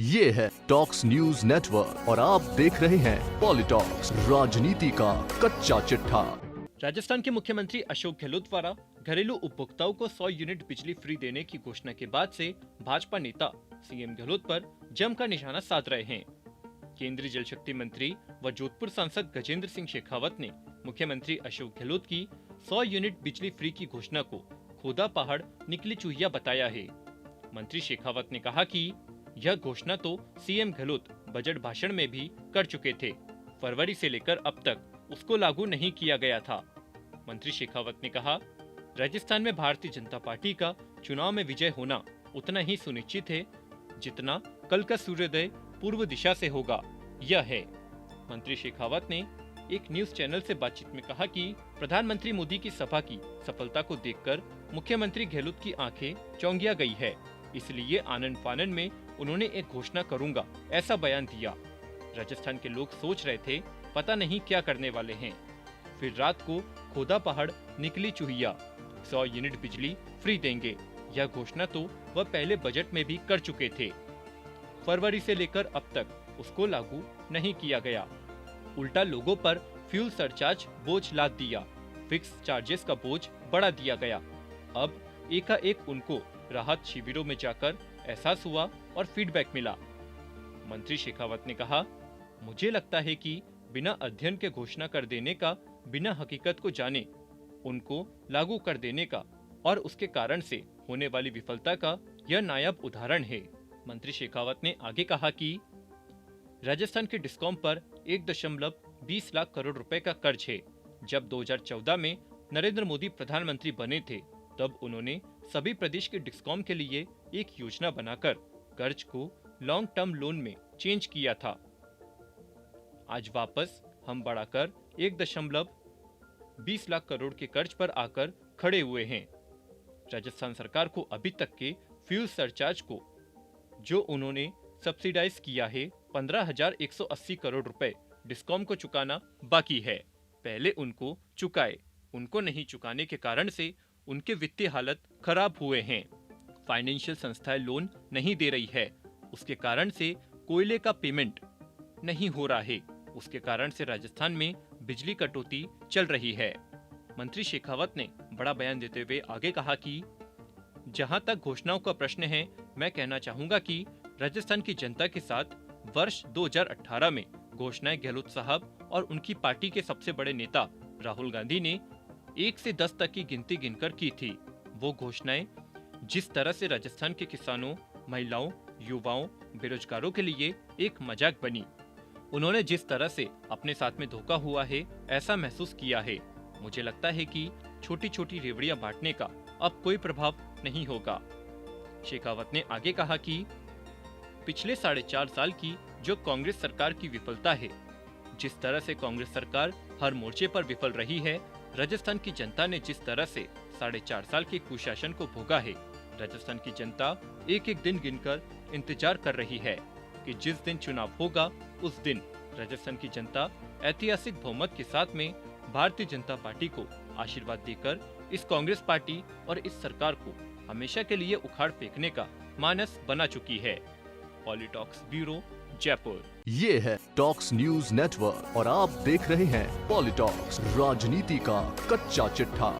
ये है talks news network और आप देख रहे हैं पॉलिटॉक्स, राजनीति का कच्चा चिट्ठा। राजस्थान के मुख्यमंत्री अशोक गहलोत द्वारा घरेलू उपभोक्ताओं को 100 यूनिट बिजली फ्री देने की घोषणा के बाद से भाजपा नेता सीएम गहलोत पर जमकर निशाना साध रहे हैं। केंद्रीय जल शक्ति मंत्री व जोधपुर सांसद गजेंद्र सिंह शेखावत ने मुख्यमंत्री अशोक गहलोत की 100 यूनिट बिजली फ्री की घोषणा को खोदा पहाड़ निकली चूहिया बताया है। मंत्री शेखावत ने कहा कि यह घोषणा तो सीएम गहलोत बजट भाषण में भी कर चुके थे। फरवरी से लेकर अब तक उसको लागू नहीं किया गया था। मंत्री शेखावत ने कहा, राजस्थान में भारतीय जनता पार्टी का चुनाव में विजय होना उतना ही सुनिश्चित है जितना कल का सूर्योदय पूर्व दिशा से होगा। यह है। मंत्री शेखावत ने एक न्यूज चैनल से बातचीत में कहा कि प्रधानमंत्री मोदी की सभा की सफलता को देखकर मुख्यमंत्री गहलोत की आंखें चौंधिया गई है, इसलिए आनन फानन में उन्होंने एक घोषणा करूंगा ऐसा बयान दिया। राजस्थान के लोग सोच रहे थे पता नहीं क्या करने वाले हैं। फिर रात को खोदा पहाड़ निकली चूहिया, 100 यूनिट बिजली फ्री देंगे। यह घोषणा तो वह पहले बजट में भी कर चुके थे। फरवरी से लेकर अब तक उसको लागू नहीं किया गया। उल्टा लोगों पर फ्यूल सरचार्ज बोझ लाद दिया, फिक्स चार्जेस का बोझ बढ़ा दिया गया। अब एकाएक उनको राहत शिविरों में जाकर एहसास हुआ और फीडबैक मिला। मंत्री शेखावत ने कहा, मुझे लगता है कि बिना अध्ययन के घोषणा कर देने का, बिना हकीकत को जाने उनको लागू कर देने का और उसके कारण से होने वाली विफलता का यह नायाब उदाहरण है। मंत्री शेखावत ने आगे कहा कि राजस्थान के डिस्कॉम पर 1.20 लाख करोड़ रुपए का कर्ज है। जब 2014 में नरेंद्र मोदी प्रधानमंत्री बने थे तब उन्होंने सभी प्रदेश के डिस्कॉम के लिए एक योजना बनाकर कर्ज को लॉन्ग टर्म लोन में चेंज किया था। आज वापस हम बढ़ाकर 1.20 लाख करोड़ के कर्ज पर आकर खड़े हुए हैं। राजस्थान सरकार को अभी तक के फ्यूल सरचार्ज को जो उन्होंने सब्सिडाइज किया है 15,180 करोड़ रुपए डिस्कॉम को चुकाना बाकी है। पहले उनको चुकाए, उनको नहीं चुकाने के कारण से उनके वित्तीय हालत खराब हुए हैं। फाइनेंशियल संस्थाएं लोन नहीं दे रही है, उसके कारण से कोयले का पेमेंट नहीं हो रहा है, उसके कारण से राजस्थान में बिजली कटौती चल रही है। मंत्री शेखावत ने बड़ा बयान देते हुए आगे कहा कि जहां तक घोषणाओं का प्रश्न है, मैं कहना चाहूंगा कि राजस्थान की जनता के साथ वर्ष 2018 में घोषणाएं गहलोत साहब और उनकी पार्टी के सबसे बड़े नेता राहुल गांधी ने 1 से 10 तक की गिनती गिनकर की थी। वो घोषणाएं जिस तरह से राजस्थान के किसानों, महिलाओं, युवाओं, बेरोजगारों के लिए एक मजाक बनी, उन्होंने जिस तरह से अपने साथ में धोखा हुआ है ऐसा महसूस किया है। मुझे लगता है कि छोटी छोटी रेवड़ियां बांटने का अब कोई प्रभाव नहीं होगा। शेखावत ने आगे कहा कि पिछले 4.5 साल की जो कांग्रेस सरकार की विफलता है, जिस तरह से कांग्रेस सरकार हर मोर्चे पर विफल रही है, राजस्थान की जनता ने जिस तरह से 4.5 साल के कुशासन को भोगा है, राजस्थान की जनता एक एक दिन गिनकर इंतजार कर रही है कि जिस दिन चुनाव होगा उस दिन राजस्थान की जनता ऐतिहासिक बहुमत के साथ में भारतीय जनता पार्टी को आशीर्वाद देकर इस कांग्रेस पार्टी और इस सरकार को हमेशा के लिए उखाड़ फेंकने का मानस बना चुकी है। पॉलिटॉक्स ब्यूरो, जयपुर। ये है टॉक्स न्यूज नेटवर्क और आप देख रहे हैं पॉलिटॉक्स, राजनीति का कच्चा चिट्ठा।